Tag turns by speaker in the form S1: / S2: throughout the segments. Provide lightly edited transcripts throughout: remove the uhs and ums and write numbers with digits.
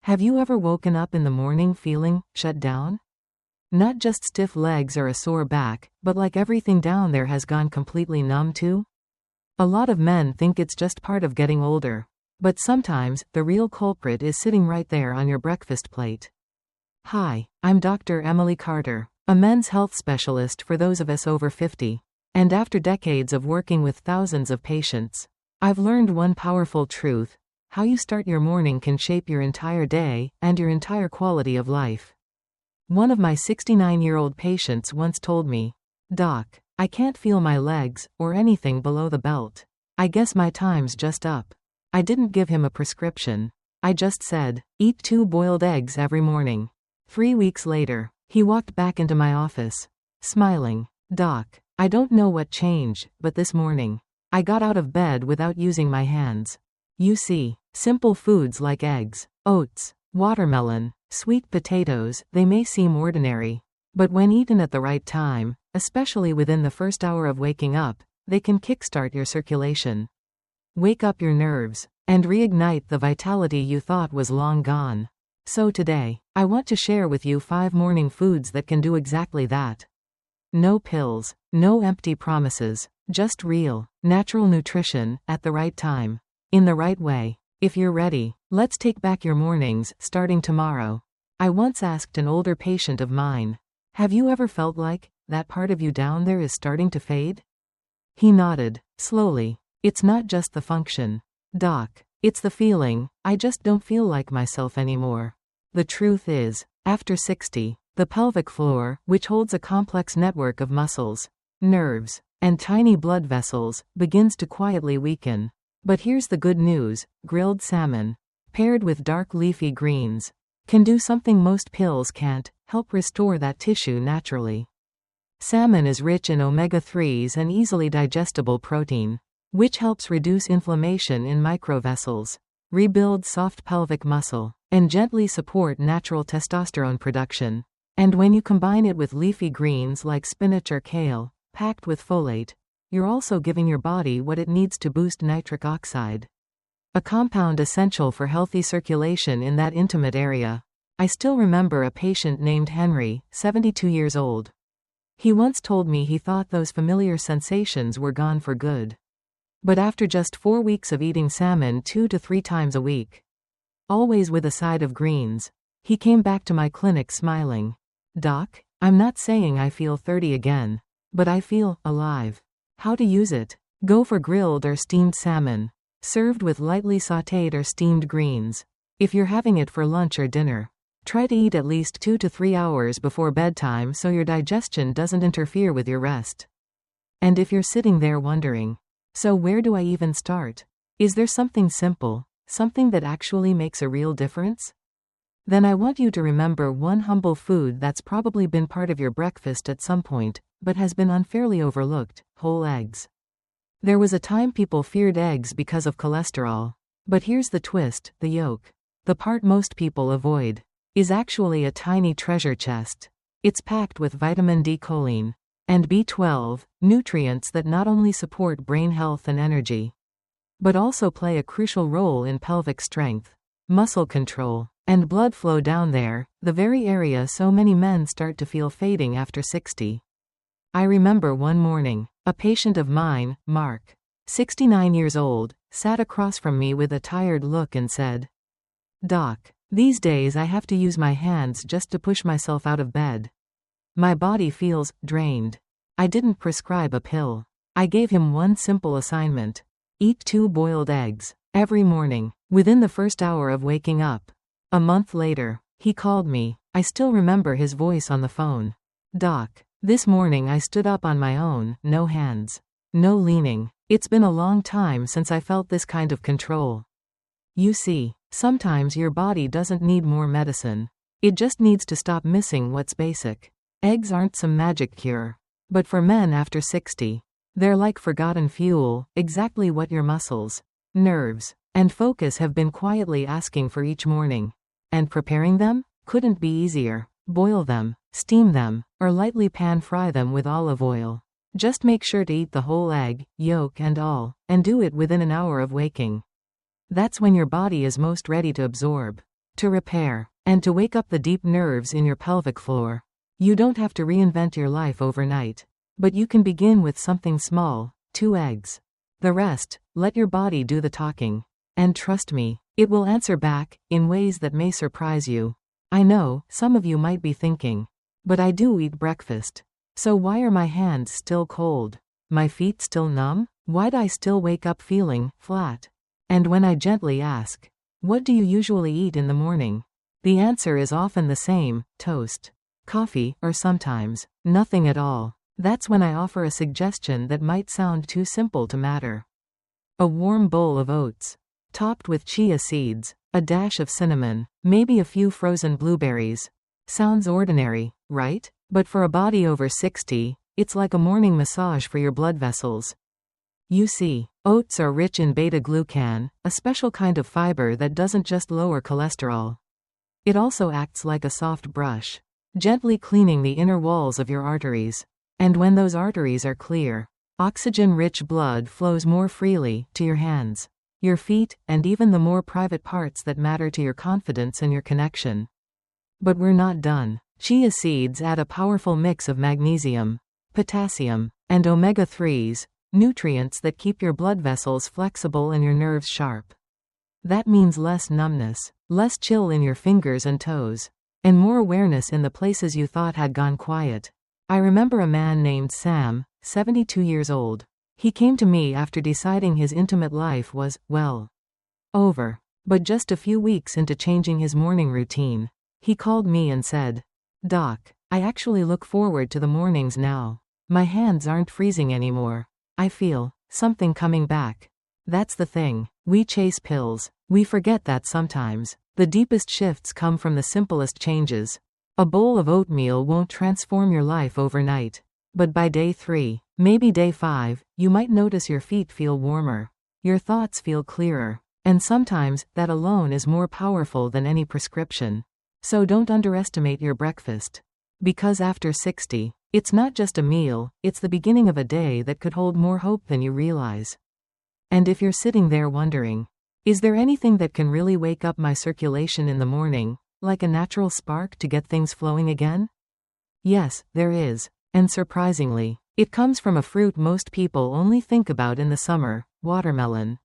S1: Have you ever woken up in the morning feeling shut down? Not just stiff legs or a sore back, but like everything down there has gone completely numb too? A lot of men think it's just part of getting older. But sometimes, the real culprit is sitting right there on your breakfast plate. Hi, I'm Dr. Emily Carter, a men's health specialist for those of us over 50. And after decades of working with thousands of patients, I've learned one powerful truth: how you start your morning can shape your entire day and your entire quality of life. One of my 69-year-old patients once told me, "Doc, I can't feel my legs or anything below the belt. I guess my time's just up." I didn't give him a prescription. I just said, "Eat 2 boiled eggs every morning." 3 weeks later, he walked back into my office, smiling. "Doc, I don't know what changed, but this morning, I got out of bed without using my hands." You see, simple foods like eggs, oats, watermelon, sweet potatoes, they may seem ordinary. But when eaten at the right time, especially within the first hour of waking up, they can kickstart your circulation, wake up your nerves, and reignite the vitality you thought was long gone. So today, I want to share with you 5 morning foods that can do exactly that. No pills, no empty promises, just real, natural nutrition, at the right time, in the right way. If you're ready, let's take back your mornings, starting tomorrow. I once asked an older patient of mine, "Have you ever felt like that part of you down there is starting to fade?" He nodded, slowly. "It's not just the function, Doc. It's the feeling, I just don't feel like myself anymore." The truth is, after 60, the pelvic floor, which holds a complex network of muscles, nerves, and tiny blood vessels, begins to quietly weaken. But here's the good news: grilled salmon, paired with dark leafy greens, can do something most pills can't: help restore that tissue naturally. Salmon is rich in omega-3s and easily digestible protein, which helps reduce inflammation in microvessels, rebuild soft pelvic muscle, and gently support natural testosterone production. And when you combine it with leafy greens like spinach or kale, packed with folate, you're also giving your body what it needs to boost nitric oxide, a compound essential for healthy circulation in that intimate area. I still remember a patient named Henry, 72 years old. He once told me he thought those familiar sensations were gone for good. But after just 4 weeks of eating salmon 2 to 3 times a week, always with a side of greens, he came back to my clinic smiling. "Doc, I'm not saying I feel 30 again, but I feel alive." How to use it? Go for grilled or steamed salmon, served with lightly sautéed or steamed greens. If you're having it for lunch or dinner, try to eat at least 2 to 3 hours before bedtime so your digestion doesn't interfere with your rest. And if you're sitting there wondering, "So where do I even start?" Is there something simple, something that actually makes a real difference? Then I want you to remember one humble food that's probably been part of your breakfast at some point, but has been unfairly overlooked: whole eggs. There was a time people feared eggs because of cholesterol. But here's the twist: the yolk, the part most people avoid, is actually a tiny treasure chest. It's packed with vitamin D, choline, and B12, nutrients that not only support brain health and energy, but also play a crucial role in pelvic strength, muscle control, and blood flow down there, the very area so many men start to feel fading after 60. I remember one morning, a patient of mine, Mark, 69 years old, sat across from me with a tired look and said, "Doc, these days I have to use my hands just to push myself out of bed. My body feels drained." I didn't prescribe a pill. I gave him one simple assignment: eat 2 boiled eggs every morning, within the first hour of waking up. A month later, he called me. I still remember his voice on the phone. "Doc, this morning I stood up on my own, no hands, no leaning. It's been a long time since I felt this kind of control." You see, sometimes your body doesn't need more medicine. It just needs to stop missing what's basic. Eggs aren't some magic cure. But for men after 60, they're like forgotten fuel, exactly what your muscles, nerves, and focus have been quietly asking for each morning. And preparing them couldn't be easier. Boil them, steam them, or lightly pan fry them with olive oil. Just make sure to eat the whole egg, yolk and all, and do it within an hour of waking. That's when your body is most ready to absorb. to repair, and to wake up the deep nerves in your pelvic floor. You don't have to reinvent your life overnight. But you can begin with something small, 2 eggs. The rest, let your body do the talking. And trust me, it will answer back, in ways that may surprise you. I know, some of you might be thinking, but I do eat breakfast. So why are my hands still cold? My feet still numb? Why'd I still wake up feeling flat? And when I gently ask, what do you usually eat in the morning? The answer is often the same: toast, coffee, or sometimes nothing at all. That's when I offer a suggestion that might sound too simple to matter. A warm bowl of oats, topped with chia seeds, a dash of cinnamon, maybe a few frozen blueberries. Sounds ordinary, right? But for a body over 60, it's like a morning massage for your blood vessels. You see, oats are rich in beta-glucan, a special kind of fiber that doesn't just lower cholesterol. It also acts like a soft brush, gently cleaning the inner walls of your arteries. And when those arteries are clear, oxygen-rich blood flows more freely to your hands, your feet, and even the more private parts that matter to your confidence and your connection. But we're not done. Chia seeds add a powerful mix of magnesium, potassium, and omega-3s, nutrients that keep your blood vessels flexible and your nerves sharp. That means less numbness, less chill in your fingers and toes, and more awareness in the places you thought had gone quiet. I remember a man named Sam, 72 years old. He came to me after deciding his intimate life was, well, over. But just a few weeks into changing his morning routine, he called me and said, "Doc, I actually look forward to the mornings now. My hands aren't freezing anymore. I feel something coming back." That's the thing. We chase pills. We forget that sometimes the deepest shifts come from the simplest changes. A bowl of oatmeal won't transform your life overnight. But by day 3, maybe day 5, you might notice your feet feel warmer. Your thoughts feel clearer. And sometimes, that alone is more powerful than any prescription. So don't underestimate your breakfast. Because after 60, it's not just a meal, it's the beginning of a day that could hold more hope than you realize. And if you're sitting there wondering, is there anything that can really wake up my circulation in the morning, like a natural spark to get things flowing again? Yes, there is. And surprisingly, it comes from a fruit most people only think about in the summer: watermelon.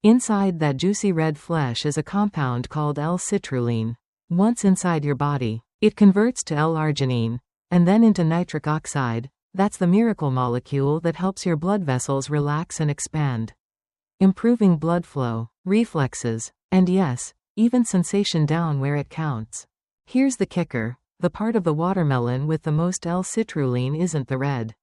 S1: Inside that juicy red flesh is a compound called L-citrulline. Once inside your body, it converts to L-arginine, and then into nitric oxide. That's the miracle molecule that helps your blood vessels relax and expand, improving blood flow, reflexes, and yes, even sensation down where it counts. Here's the kicker: the part of the watermelon with the most L-citrulline isn't the red.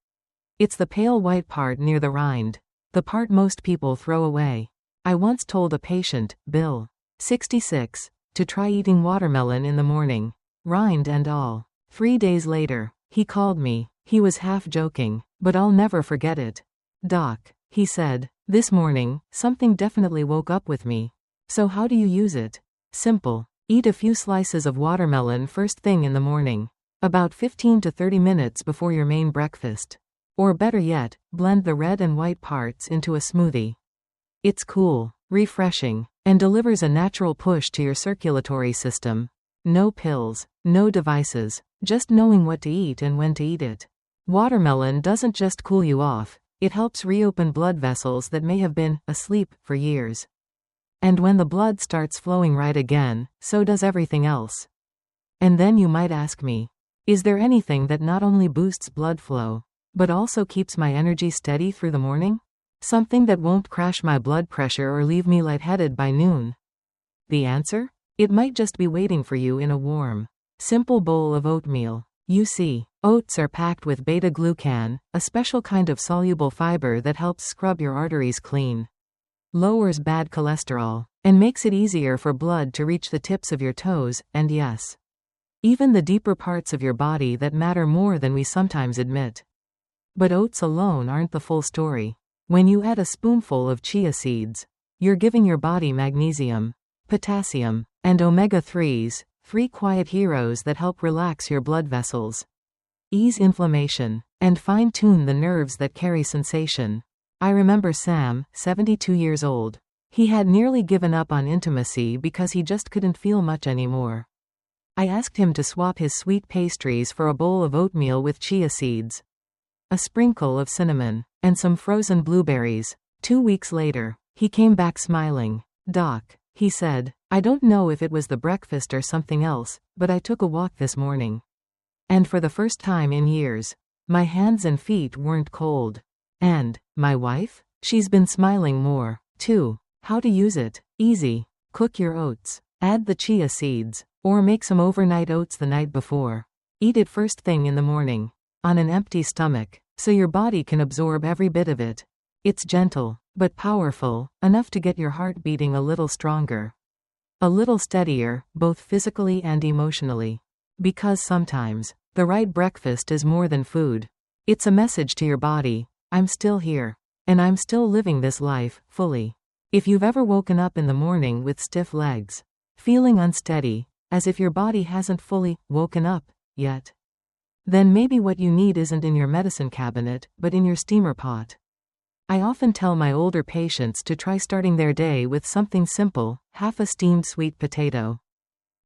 S1: It's the pale white part near the rind, the part most people throw away. I once told a patient, Bill, 66, to try eating watermelon in the morning, rind and all. 3 days later, he called me. He was half joking, but I'll never forget it. "Doc," he said, "this morning, something definitely woke up with me." So how do you use it? Simple. Eat a few slices of watermelon first thing in the morning, about 15 to 30 minutes before your main breakfast. Or better yet, blend the red and white parts into a smoothie. It's cool, refreshing, and delivers a natural push to your circulatory system. No pills, no devices, just knowing what to eat and when to eat it. Watermelon doesn't just cool you off, it helps reopen blood vessels that may have been asleep for years. And when the blood starts flowing right again, so does everything else. And then you might ask me, is there anything that not only boosts blood flow, but also keeps my energy steady through the morning? Something that won't crash my blood pressure or leave me lightheaded by noon? The answer? It might just be waiting for you in a warm, simple bowl of oatmeal. You see, oats are packed with beta-glucan, a special kind of soluble fiber that helps scrub your arteries clean, lowers bad cholesterol, and makes it easier for blood to reach the tips of your toes, and yes, even the deeper parts of your body that matter more than we sometimes admit. But oats alone aren't the full story. When you add a spoonful of chia seeds, you're giving your body magnesium, potassium, and omega-3s, 3 quiet heroes that help relax your blood vessels, ease inflammation, and fine-tune the nerves that carry sensation. I remember Sam, 72 years old, He had nearly given up on intimacy because he just couldn't feel much anymore. I asked him to swap his sweet pastries for a bowl of oatmeal with chia seeds, a sprinkle of cinnamon, and some frozen blueberries. 2 weeks later, he came back smiling. "Doc," he said, "I don't know if it was the breakfast or something else, but I took a walk this morning. And for the first time in years, my hands and feet weren't cold. And my wife? She's been smiling more, too. How to use it? Easy. Cook your oats. Add the chia seeds. Or make some overnight oats the night before. Eat it first thing in the morning, on an empty stomach, so your body can absorb every bit of it. It's gentle, but powerful, enough to get your heart beating a little stronger. A little steadier, both physically and emotionally. Because sometimes, the right breakfast is more than food. It's a message to your body, I'm still here. And I'm still living this life, fully." If you've ever woken up in the morning with stiff legs, feeling unsteady, as if your body hasn't fully woken up yet, then maybe what you need isn't in your medicine cabinet, but in your steamer pot. I often tell my older patients to try starting their day with something simple, half a steamed sweet potato.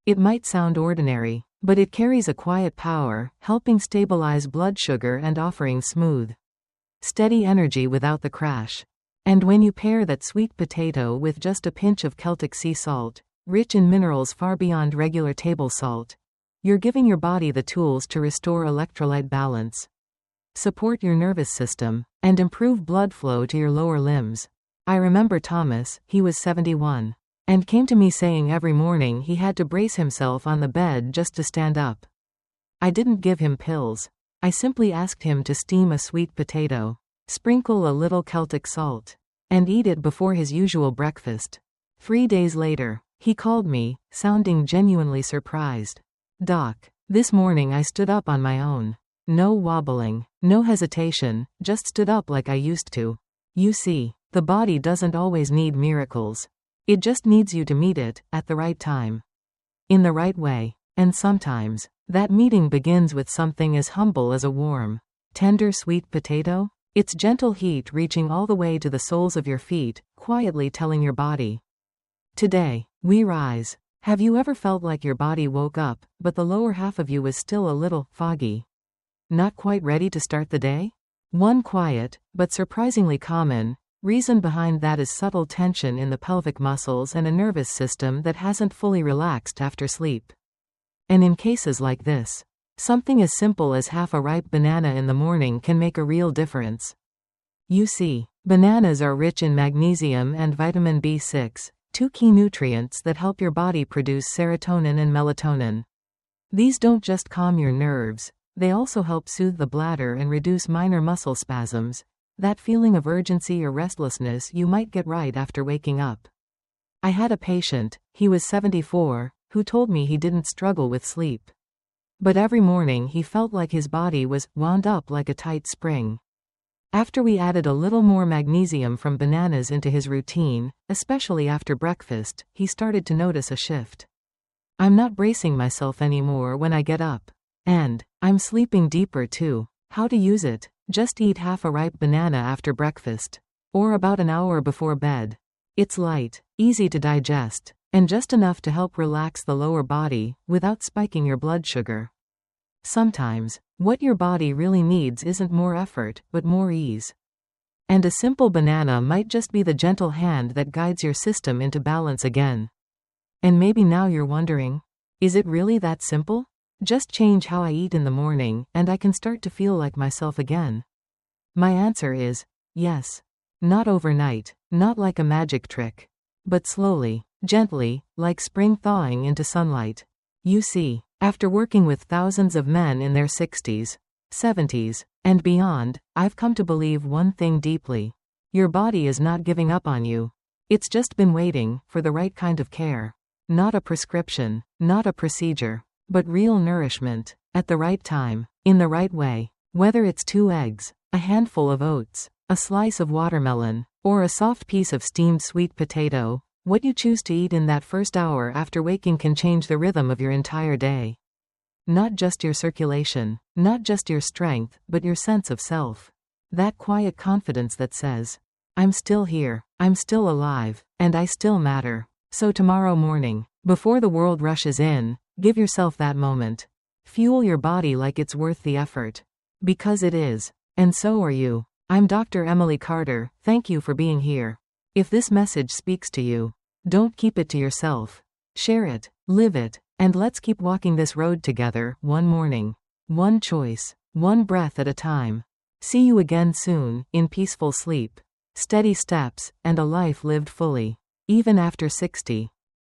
S1: It might sound ordinary, but it carries a quiet power, helping stabilize blood sugar and offering smooth, steady energy without the crash. And when you pair that sweet potato with just a pinch of Celtic sea salt, rich in minerals far beyond regular table salt, you're giving your body the tools to restore electrolyte balance, support your nervous system, and improve blood flow to your lower limbs. I remember Thomas, he was 71, and came to me saying every morning he had to brace himself on the bed just to stand up. I didn't give him pills. I simply asked him to steam a sweet potato, sprinkle a little Celtic salt, and eat it before his usual breakfast. 3 days later, he called me, sounding genuinely surprised. "Doc, this morning I stood up on my own. No wobbling, no hesitation, just stood up like I used to." You see, the body doesn't always need miracles. It just needs you to meet it, at the right time, in the right way. And sometimes, that meeting begins with something as humble as a warm, tender sweet potato. Its gentle heat reaching all the way to the soles of your feet, quietly telling your body, "Today, we rise." Have you ever felt like your body woke up, but the lower half of you was still a little foggy? Not quite ready to start the day? One quiet, but surprisingly common, reason behind that is subtle tension in the pelvic muscles and a nervous system that hasn't fully relaxed after sleep. And in cases like this, something as simple as half a ripe banana in the morning can make a real difference. You see, bananas are rich in magnesium and vitamin B6, 2 key nutrients that help your body produce serotonin and melatonin. These don't just calm your nerves, they also help soothe the bladder and reduce minor muscle spasms, that feeling of urgency or restlessness you might get right after waking up. I had a patient, he was 74, who told me he didn't struggle with sleep. But every morning he felt like his body was wound up like a tight spring. After we added a little more magnesium from bananas into his routine, especially after breakfast, he started to notice a shift. "I'm not bracing myself anymore when I get up. And I'm sleeping deeper too." How to use it? Just eat half a ripe banana after breakfast, or about an hour before bed. It's light, easy to digest, and just enough to help relax the lower body, without spiking your blood sugar. Sometimes, what your body really needs isn't more effort, but more ease. And a simple banana might just be the gentle hand that guides your system into balance again. And maybe now you're wondering, is it really that simple? Just change how I eat in the morning, and I can start to feel like myself again. My answer is, yes. Not overnight, not like a magic trick. But slowly, gently, like spring thawing into sunlight. You see, after working with thousands of men in their 60s, 70s, and beyond, I've come to believe one thing deeply. Your body is not giving up on you. It's just been waiting for the right kind of care. Not a prescription, not a procedure, but real nourishment, at the right time, in the right way. Whether it's 2 eggs, a handful of oats, a slice of watermelon, or a soft piece of steamed sweet potato, what you choose to eat in that first hour after waking can change the rhythm of your entire day. Not just your circulation, not just your strength, but your sense of self. That quiet confidence that says, I'm still here. I'm still alive. And I still matter. So tomorrow morning, before the world rushes in, give yourself that moment. Fuel your body like it's worth the effort. Because it is. And so are you. I'm Dr. Emily Carter, thank you for being here. If this message speaks to you, don't keep it to yourself. Share it, live it, and let's keep walking this road together, one morning, one choice, one breath at a time. See you again soon, in peaceful sleep, steady steps, and a life lived fully. Even after 60.